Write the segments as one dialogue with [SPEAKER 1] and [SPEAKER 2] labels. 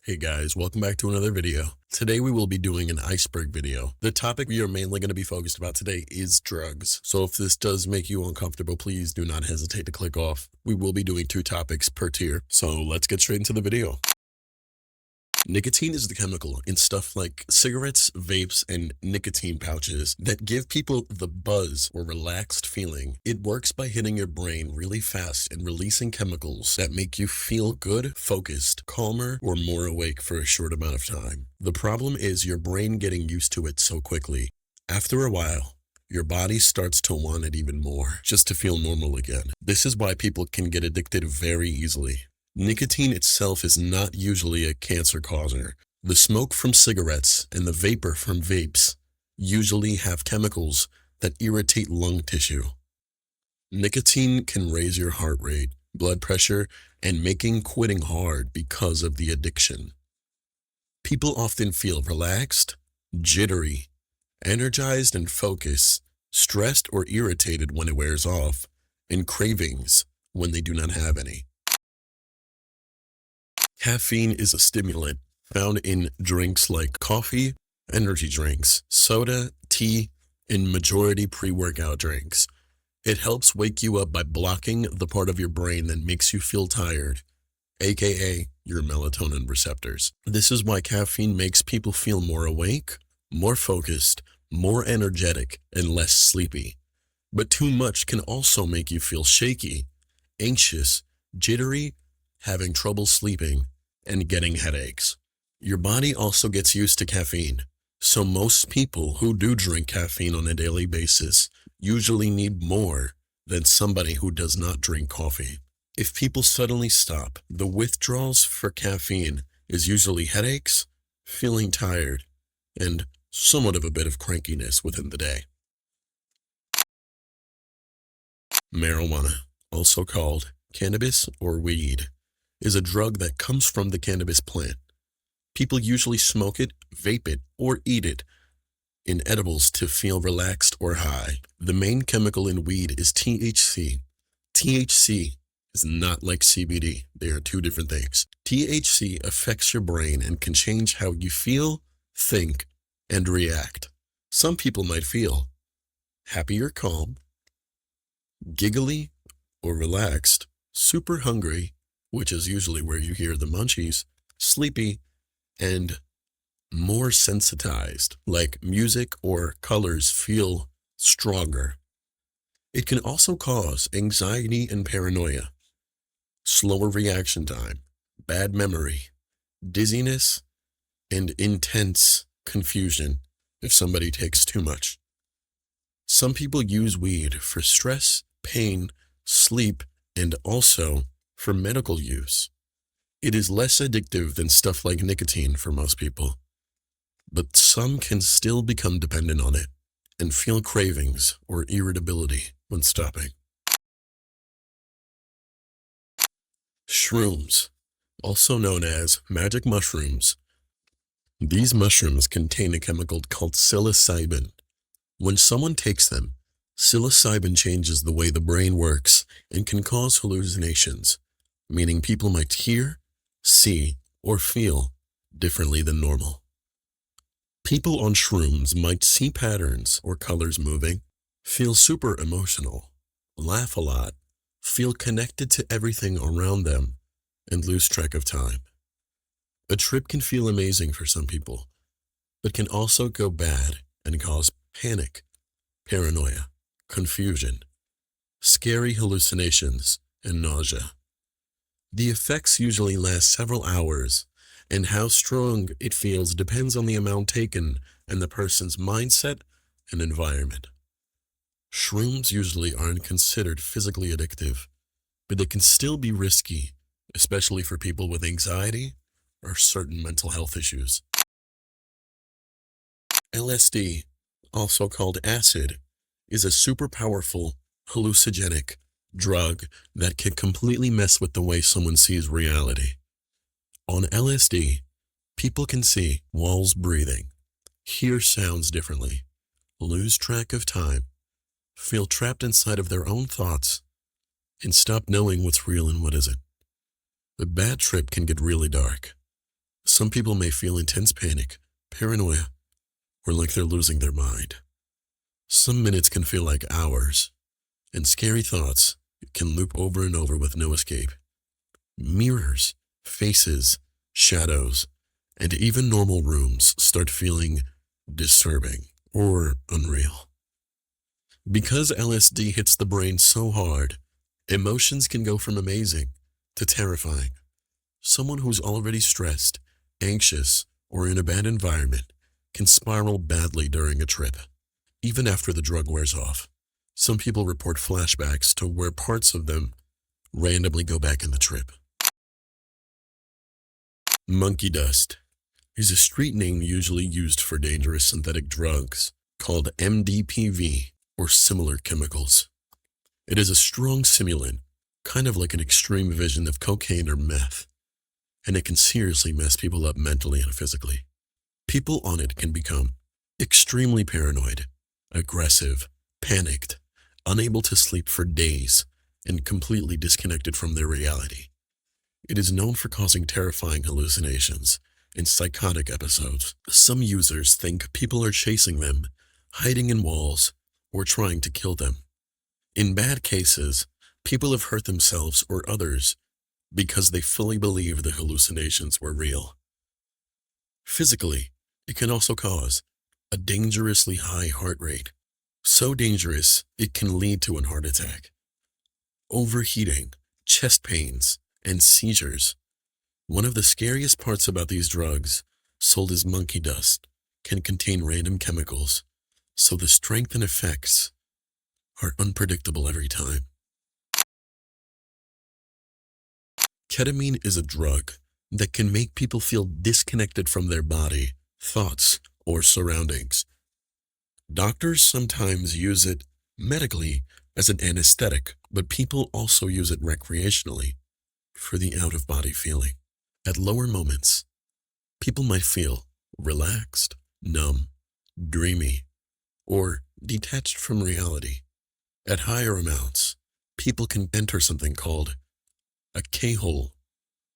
[SPEAKER 1] Hey guys, welcome back to another video. Today we will be doing an iceberg video. The topic we are mainly going to be focused about today is drugs. So if this does make you uncomfortable, please do not hesitate to click off. We will be doing 2 topics per tier. So let's get straight into the video. Nicotine is the chemical in stuff like cigarettes, vapes, and nicotine pouches that give people the buzz or relaxed feeling. It works by hitting your brain really fast and releasing chemicals that make you feel good, focused, calmer, or more awake for a short amount of time. The problem is your brain getting used to it so quickly. After a while, your body starts to want it even more, just to feel normal again. This is why people can get addicted very easily. Nicotine itself is not usually a cancer causer. The smoke from cigarettes and the vapor from vapes usually have chemicals that irritate lung tissue. Nicotine can raise your heart rate, blood pressure, and making quitting hard because of the addiction. People often feel relaxed, jittery, energized and focused, stressed or irritated when it wears off, and cravings when they do not have any. Caffeine is a stimulant found in drinks like coffee, energy drinks, soda, tea, and majority pre-workout drinks. It helps wake you up by blocking the part of your brain that makes you feel tired, aka your melatonin receptors. This is why caffeine makes people feel more awake, more focused, more energetic, and less sleepy. But too much can also make you feel shaky, anxious, jittery, having trouble sleeping, and getting headaches. Your body also gets used to caffeine, so most people who do drink caffeine on a daily basis usually need more than somebody who does not drink coffee. If people suddenly stop, the withdrawals for caffeine is usually headaches, feeling tired, and somewhat of a bit of crankiness within the day. Marijuana, also called cannabis or weed, is a drug that comes from the cannabis plant. People usually smoke it, vape it, or eat it in edibles to feel relaxed or high. The main chemical in weed is THC. THC is not like CBD. They are 2 different things. THC affects your brain and can change how you feel, think, and react. Some people might feel happy or calm, giggly or relaxed, super hungry, which is usually where you hear the munchies, sleepy, and more sensitized, like music or colors feel stronger. It can also cause anxiety and paranoia, slower reaction time, bad memory, dizziness, and intense confusion if somebody takes too much. Some people use weed for stress, pain, sleep, and also for medical use. It is less addictive than stuff like nicotine for most people, but some can still become dependent on it and feel cravings or irritability when stopping. Shrooms, also known as magic mushrooms. These mushrooms contain a chemical called psilocybin. When someone takes them, psilocybin changes the way the brain works and can cause hallucinations, meaning people might hear, see, or feel differently than normal. People on shrooms might see patterns or colors moving, feel super emotional, laugh a lot, feel connected to everything around them, and lose track of time. A trip can feel amazing for some people, but can also go bad and cause panic, paranoia, confusion, scary hallucinations, and nausea. The effects usually last several hours, and how strong it feels depends on the amount taken and the person's mindset and environment. Shrooms usually aren't considered physically addictive, but they can still be risky, especially for people with anxiety or certain mental health issues. LSD, also called acid, is a super powerful hallucinogenic drug that can completely mess with the way someone sees reality. On LSD, people can see walls breathing, hear sounds differently, lose track of time, feel trapped inside of their own thoughts, and stop knowing what's real and what isn't. The bad trip can get really dark. Some people may feel intense panic, paranoia, or like they're losing their mind. Some minutes can feel like hours, and scary thoughts can loop over and over with no escape. Mirrors, faces, shadows, and even normal rooms start feeling disturbing or unreal. Because LSD hits the brain so hard, emotions can go from amazing to terrifying. Someone who's already stressed, anxious, or in a bad environment can spiral badly during a trip, even after the drug wears off. Some people report flashbacks to where parts of them randomly go back in the trip. Monkey dust is a street name usually used for dangerous synthetic drugs called MDPV or similar chemicals. It is a strong stimulant, kind of like an extreme version of cocaine or meth, and it can seriously mess people up mentally and physically. People on it can become extremely paranoid, aggressive, panicked, unable to sleep for days, and completely disconnected from their reality. It is known for causing terrifying hallucinations and psychotic episodes. Some users think people are chasing them, hiding in walls, or trying to kill them. In bad cases, people have hurt themselves or others because they fully believe the hallucinations were real. Physically, it can also cause a dangerously high heart rate, so dangerous it can lead to a heart attack, overheating, chest pains, and seizures. One of the scariest parts about these drugs, sold as monkey dust, can contain random chemicals, so the strength and effects are unpredictable every time. Ketamine is a drug that can make people feel disconnected from their body, thoughts, or surroundings. Doctors sometimes use it medically as an anesthetic, but people also use it recreationally for the out-of-body feeling. At lower moments, people might feel relaxed, numb, dreamy, or detached from reality. At higher amounts, people can enter something called a K-hole,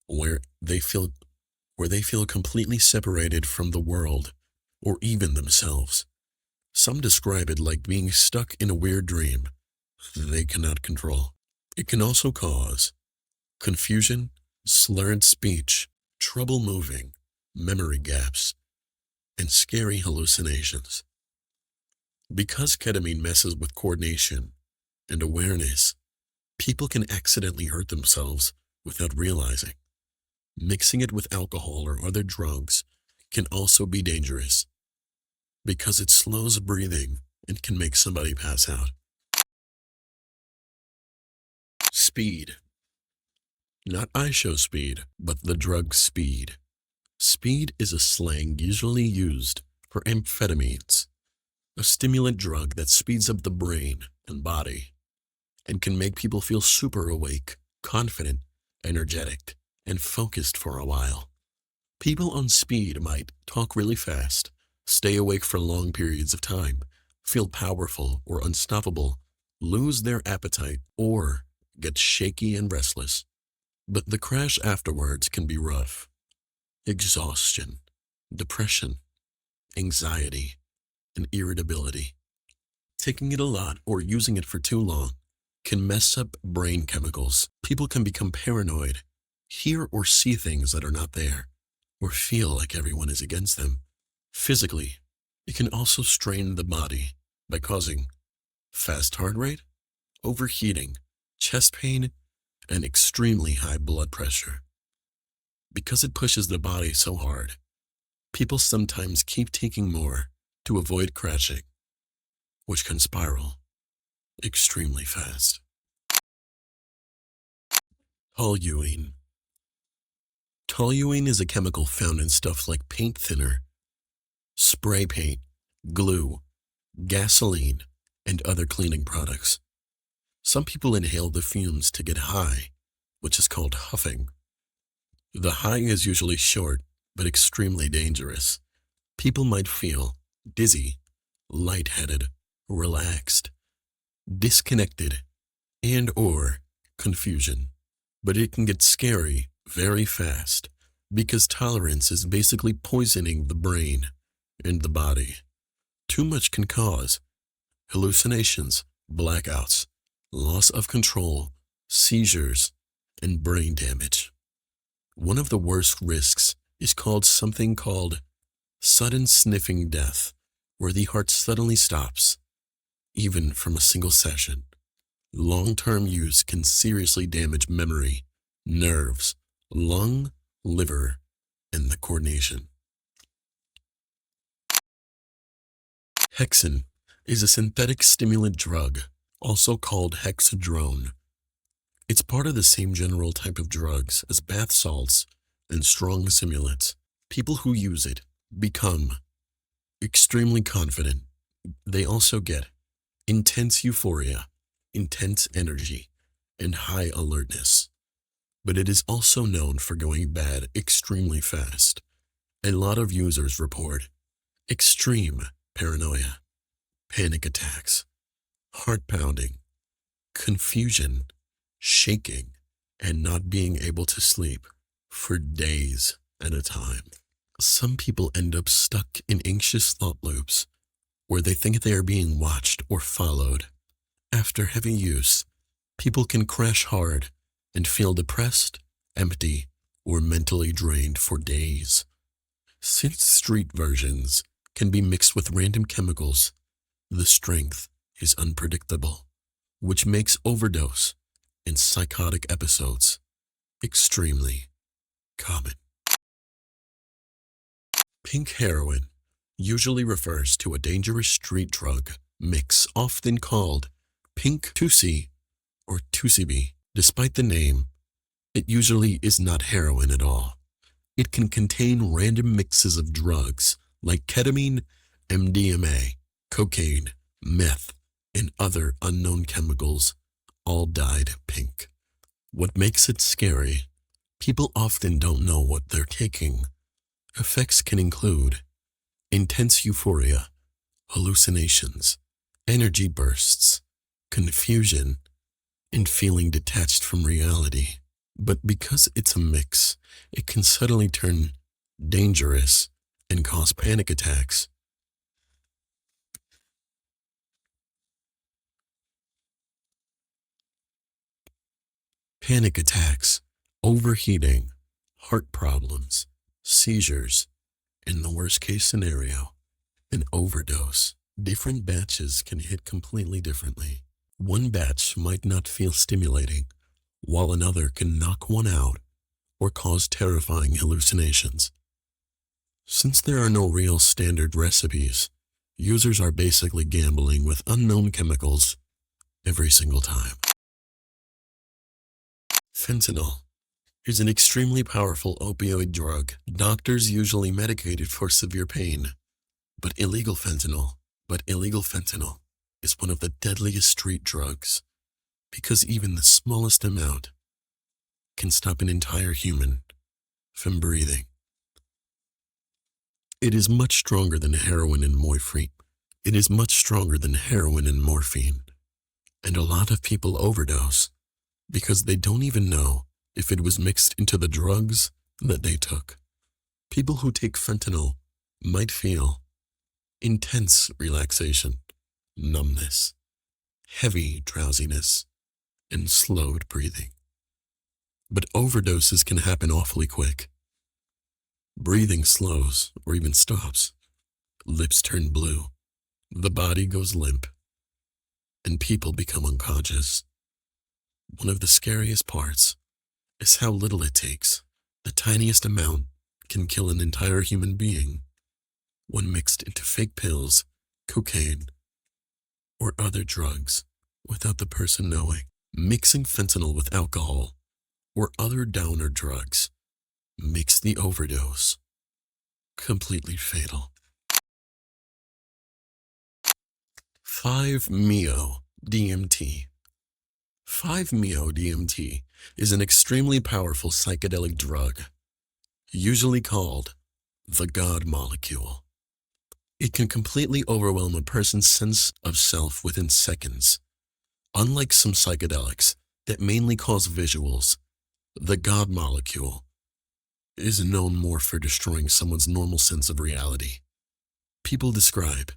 [SPEAKER 1] where they feel completely separated from the world or even themselves. Some describe it like being stuck in a weird dream they cannot control. It can also cause confusion, slurred speech, trouble moving, memory gaps, and scary hallucinations. Because ketamine messes with coordination and awareness, people can accidentally hurt themselves without realizing. Mixing it with alcohol or other drugs can also be dangerous because it slows breathing and can make somebody pass out. Speed. Not ISO speed, but the drug speed. Speed is a slang usually used for amphetamines, a stimulant drug that speeds up the brain and body and can make people feel super awake, confident, energetic, and focused for a while. People on speed might talk really fast, stay awake for long periods of time, feel powerful or unstoppable, lose their appetite, or get shaky and restless. But the crash afterwards can be rough. Exhaustion, depression, anxiety, and irritability. Taking it a lot or using it for too long can mess up brain chemicals. People can become paranoid, hear or see things that are not there, or feel like everyone is against them. Physically, it can also strain the body by causing fast heart rate, overheating, chest pain, and extremely high blood pressure. Because it pushes the body so hard, people sometimes keep taking more to avoid crashing, which can spiral extremely fast. Toluene. Toluene is a chemical found in stuff like paint thinner, spray paint, glue, gasoline, and other cleaning products. Some people inhale the fumes to get high, which is called huffing. The high is usually short, but extremely dangerous. People might feel dizzy, lightheaded, relaxed, disconnected, and/or confusion. But it can get scary very fast because tolerance is basically poisoning the brain and the body. Too much can cause hallucinations, blackouts, loss of control, seizures, and brain damage. One of the worst risks is something called sudden sniffing death, where the heart suddenly stops, even from a single session. Long-term use can seriously damage memory, nerves, lung, liver, and the coordination. Hexin is a synthetic stimulant drug, also called hexadrone. It's part of the same general type of drugs as bath salts and strong stimulants. People who use it become extremely confident. They also get intense euphoria, intense energy, and high alertness. But it is also known for going bad extremely fast. A lot of users report extreme paranoia, panic attacks, heart pounding, confusion, shaking, and not being able to sleep for days at a time. Some people end up stuck in anxious thought loops where they think they are being watched or followed. After heavy use, people can crash hard and feel depressed, empty, or mentally drained for days. Since street versions can be mixed with random chemicals, the strength is unpredictable, which makes overdose and psychotic episodes extremely common. Pink heroin usually refers to a dangerous street drug mix often called pink 2C or 2CB. Despite the name, it usually is not heroin at all. It can contain random mixes of drugs like ketamine, MDMA, cocaine, meth, and other unknown chemicals, all dyed pink. What makes it scary? People often don't know what they're taking. Effects can include intense euphoria, hallucinations, energy bursts, confusion, and feeling detached from reality. But because it's a mix, it can suddenly turn dangerous and cause panic attacks. Panic attacks, overheating, heart problems, seizures, in the worst case scenario, an overdose. Different batches can hit completely differently. One batch might not feel stimulating, while another can knock one out or cause terrifying hallucinations. Since there are no real standard recipes, users are basically gambling with unknown chemicals every single time. Fentanyl is an extremely powerful opioid drug. Doctors usually medicate it for severe pain, but illegal fentanyl is one of the deadliest street drugs because even the smallest amount can stop an entire human from breathing. It is much stronger than heroin and morphine. And a lot of people overdose because they don't even know if it was mixed into the drugs that they took. People who take fentanyl might feel intense relaxation, numbness, heavy drowsiness, and slowed breathing. But overdoses can happen awfully quick. Breathing slows or even stops. Lips turn blue. The body goes limp. And people become unconscious. One of the scariest parts is how little it takes. The tiniest amount can kill an entire human being when mixed into fake pills, cocaine, or other drugs without the person knowing. Mixing fentanyl with alcohol or other downer drugs makes the overdose completely fatal. 5-MeO-DMT. 5-MeO-DMT is an extremely powerful psychedelic drug, usually called the God molecule. It can completely overwhelm a person's sense of self within seconds. Unlike some psychedelics that mainly cause visuals, the God molecule is known more for destroying someone's normal sense of reality. People describe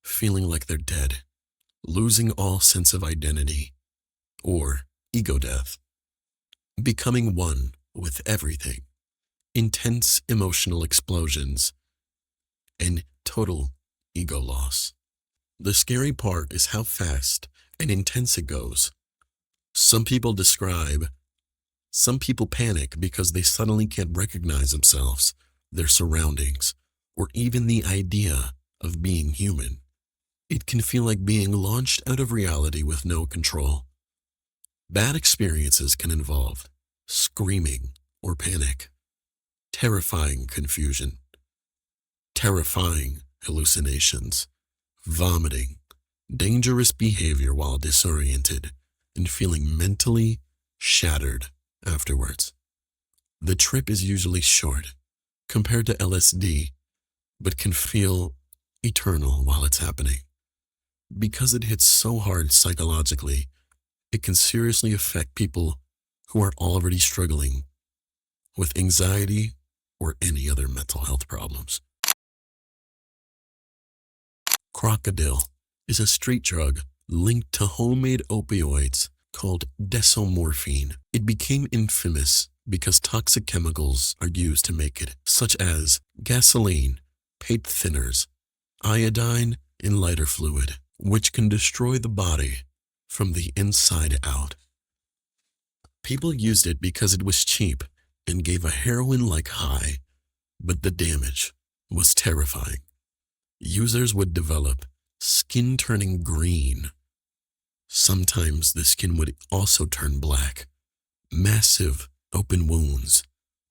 [SPEAKER 1] feeling like they're dead, losing all sense of identity, or ego death, becoming one with everything, intense emotional explosions, and total ego loss. The scary part is how fast and intense it goes. Some people describe, some people panic because they suddenly can't recognize themselves, their surroundings, or even the idea of being human. It can feel like being launched out of reality with no control. Bad experiences can involve screaming or panic, terrifying confusion, terrifying hallucinations, vomiting, dangerous behavior while disoriented, and feeling mentally shattered afterwards. The trip is usually short compared to LSD, but can feel eternal while it's happening. Because it hits so hard psychologically, it can seriously affect people who are already struggling with anxiety or any other mental health problems. Crocodile is a street drug linked to homemade opioids called desomorphine. It became infamous because toxic chemicals are used to make it, such as gasoline, paint thinners, iodine, and lighter fluid, which can destroy the body from the inside out. People used it because it was cheap and gave a heroin-like high, but the damage was terrifying. Users would develop skin turning green. Sometimes the skin would also turn black. Massive open wounds,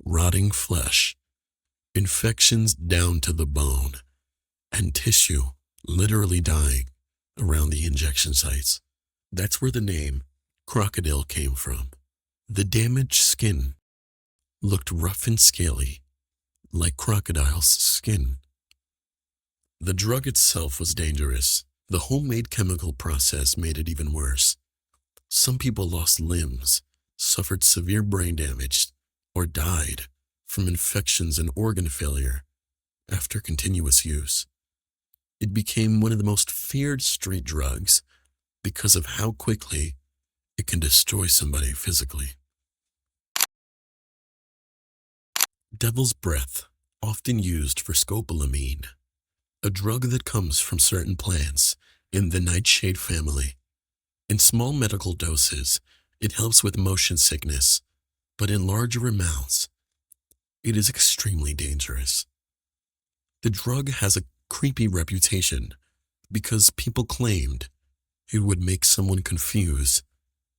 [SPEAKER 1] rotting flesh, infections down to the bone, and tissue literally dying around the injection sites. That's where the name crocodile came from. The damaged skin looked rough and scaly, like crocodile's skin. The drug itself was dangerous. The homemade chemical process made it even worse. Some people lost limbs, suffered severe brain damage, or died from infections and organ failure after continuous use. It became one of the most feared street drugs because of how quickly it can destroy somebody physically. Devil's breath, often used for scopolamine, a drug that comes from certain plants in the nightshade family. In small medical doses, it helps with motion sickness, but in larger amounts, it is extremely dangerous. The drug has a creepy reputation because people claimed it would make someone confused,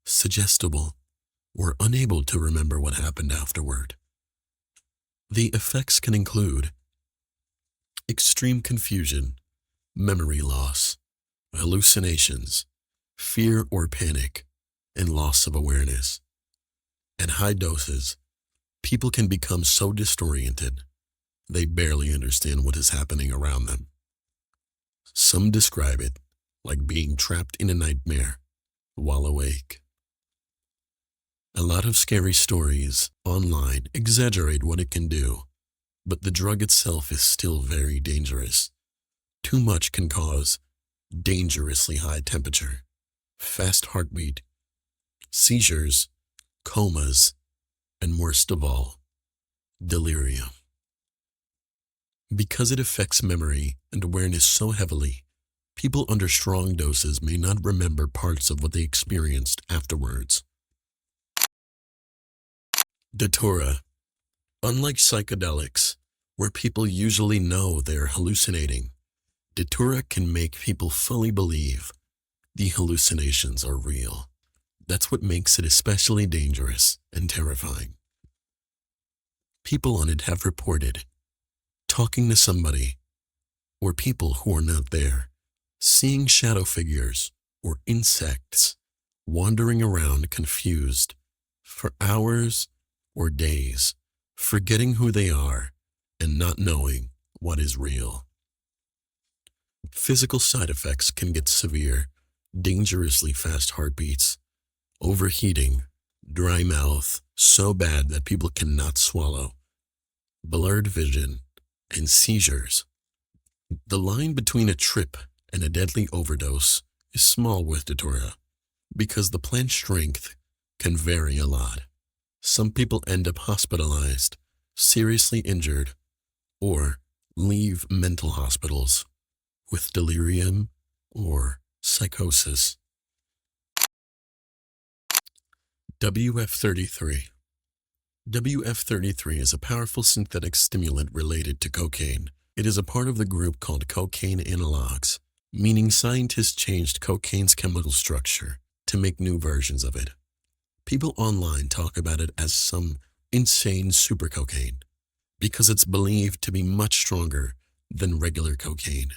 [SPEAKER 1] suggestible, or unable to remember what happened afterward. The effects can include extreme confusion, memory loss, hallucinations, fear or panic, and loss of awareness. At high doses, people can become so disoriented they barely understand what is happening around them. Some describe it like being trapped in a nightmare while awake. A lot of scary stories online exaggerate what it can do, but the drug itself is still very dangerous. Too much can cause dangerously high temperature, fast heartbeat, seizures, comas, and worst of all, delirium. Because it affects memory and awareness so heavily, people under strong doses may not remember parts of what they experienced afterwards. Datura. Unlike psychedelics, where people usually know they're hallucinating, Datura can make people fully believe the hallucinations are real. That's what makes it especially dangerous and terrifying. People on it have reported talking to somebody or people who are not there, seeing shadow figures or insects wandering around confused for hours or days, forgetting who they are and not knowing what is real. Physical side effects can get severe, dangerously fast heartbeats, overheating, dry mouth so bad that people cannot swallow, blurred vision, and seizures. The line between a trip and a deadly overdose is small with Datura because the plant strength can vary a lot. Some people end up hospitalized, seriously injured, or leave mental hospitals with delirium or psychosis. WF33. WF33 is a powerful synthetic stimulant related to cocaine. It is a part of the group called cocaine analogs, meaning scientists changed cocaine's chemical structure to make new versions of it. People online talk about it as some insane super cocaine because it's believed to be much stronger than regular cocaine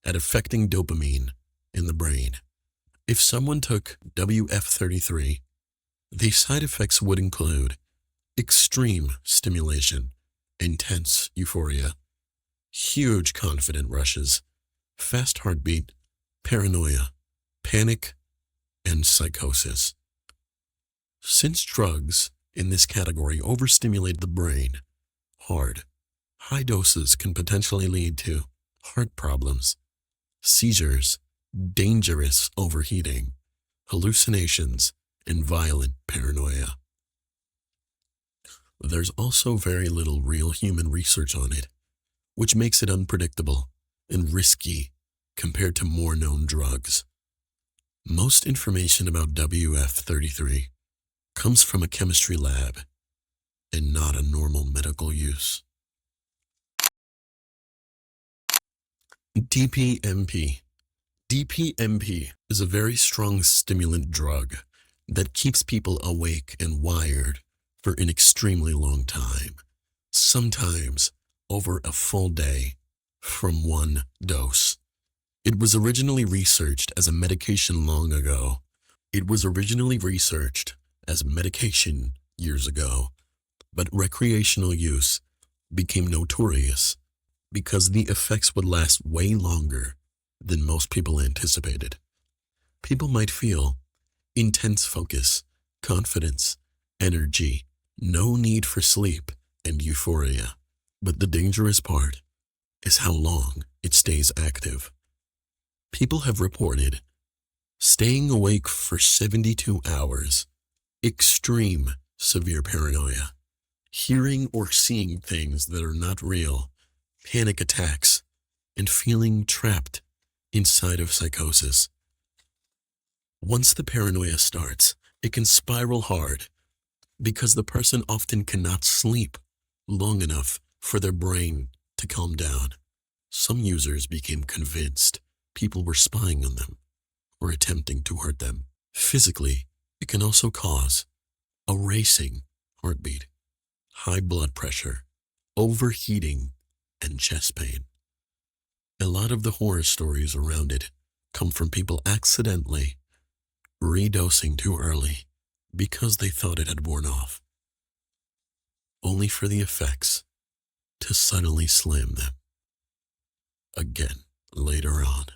[SPEAKER 1] at affecting dopamine in the brain. If someone took WF33, the side effects would include extreme stimulation, intense euphoria, huge confident rushes, fast heartbeat, paranoia, panic, and psychosis. Since drugs in this category overstimulate the brain hard, high doses can potentially lead to heart problems, seizures, dangerous overheating, hallucinations, and violent paranoia. There's also very little real human research on it, which makes it unpredictable and risky compared to more known drugs. Most information about WF33 comes from a chemistry lab and not a normal medical use. DPMP. DPMP is a very strong stimulant drug that keeps people awake and wired for an extremely long time, sometimes over a full day from one dose. It was originally researched as a medication long ago. It was originally researched as medication years ago, but recreational use became notorious because the effects would last way longer than most people anticipated. People might feel intense focus, confidence, energy, no need for sleep, and euphoria. But the dangerous part is how long it stays active. People have reported staying awake for 72 hours, extreme severe paranoia, hearing or seeing things that are not real, panic attacks, and feeling trapped inside of psychosis. Once the paranoia starts, it can spiral hard because the person often cannot sleep long enough for their brain to calm down. Some users became convinced people were spying on them or attempting to hurt them. Physically, it can also cause a racing heartbeat, high blood pressure, overheating, and chest pain. A lot of the horror stories around it come from people accidentally redosing too early because they thought it had worn off, only for the effects to suddenly slam them again later on.